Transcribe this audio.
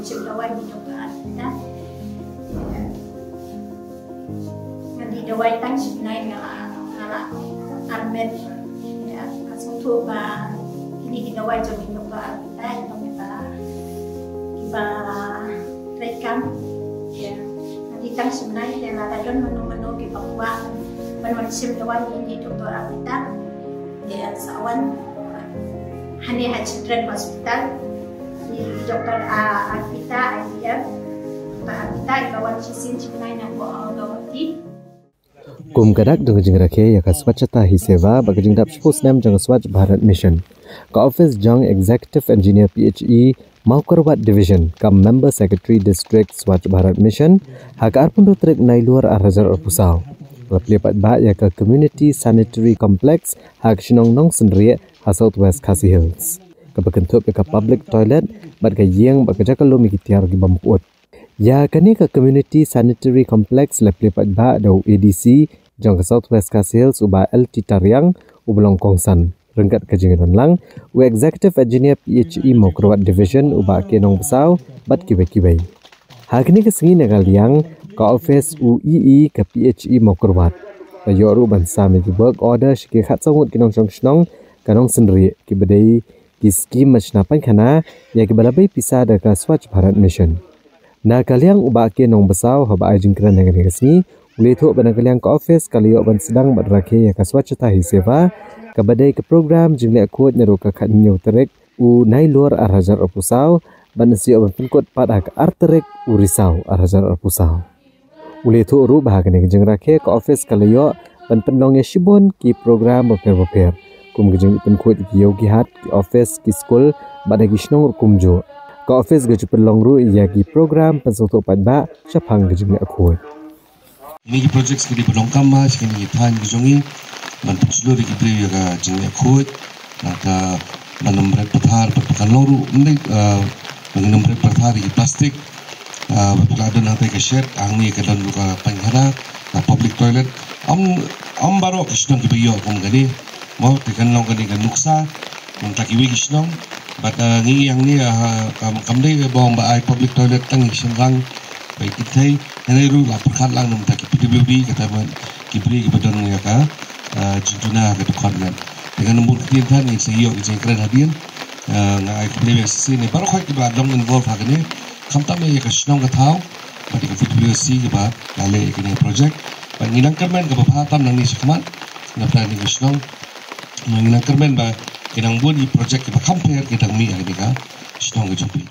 dawai di doa kita. Nanti dawai tang sebenarnya ngalah armet ya langsung tuh ini kita dawai jadi doa kita itu kita rekam ya. Nanti tang sebenarnya yang ada menu-menu kita buat menulis dawai ini doa kita ya sawan Hani Children Hospital di Dr. Arpita IVF Dr. Arpita ikawan sisin sebenarnya yang gawati kum gadak dengan jeng rakhe ya ka swachhata hi seva bagajing dap suppose nam jang Swachh Bharat Mission ka office jang executive engineer PHE Maukarwat division ka member secretary district Swachh Bharat Mission ha ka arpun trek nailuar arhajar pusau lepat ba ya ka community sanitary complex ha ksinong nong sendri ha Southwest Khasi Hills ka bakentup ka public toilet bat ka yeng ba ka jakalo mi kitiar gi bampuot ya kani ka community sanitary complex lepat ba dau ADC jang ka Southwest Khasi Hills uba LT Tariang ublong Kongsan rengkat ka jingan lang u executive engineer PHE Maukarwat division uba kenong besau bat kibai ha kini ka singi nagaliang ka office UEE ka PHE Maukarwat ka yoru bansa me work order shike khat sangut kinong snong kanong sendiri ki bedai ki scheme machnapan khana ya ki balabai pisa da ka Swachh Bharat Mission na kaliang uba ke nong besau haba ajing kran dengan resmi uletho bana kaliang ka office kaliyo ban sedang badrakhe ya ka swachhata hi seva ka badai ke program jingle khot nyaru ka khat nyu terek u nai lor arhajar opusau ban sio ban pinkot pada ka arterek u risau arhajar opusau uletho ru bahagane jing rakhe ka office kaliyo ban penlong ya shibon ki program boper kum gejeng pinkot ki yogi hat ki office ki school bada gishnong kumjo ka office ge penlong ru ya ki program pensoto padba shaphang gejeng khot ini project ke di Penongkam mas kini tan gijongi bantu seluruh kita ya jengai khut maka menembrek petar berpekan loru mending mengembrek petar di plastik betul ada nanti ke shed angni ke dalam luka panjara public toilet baru kisnong kibayo kum gani mau tekan long gani kan nuksa mentakiwi kisnong but ngi yang ni kamdai bawang baai public toilet tang senggang baik kita yang itu laporkan lang nama tak PWB kata kibri kebetulan ya ka jujuna ketukan dengan nombor ketintan yang saya yang keren hadian ngai kibri sisi ni baru kau kibra dong involve hari ni kamta me ya kesenang ketau pada PWC kibra lale kini project penginakan men kebahatam nang ni sekmat nafla ni kesenang penginakan men ba kinang buat di project kibra compare kita mi hari ni ka kesenang kejupi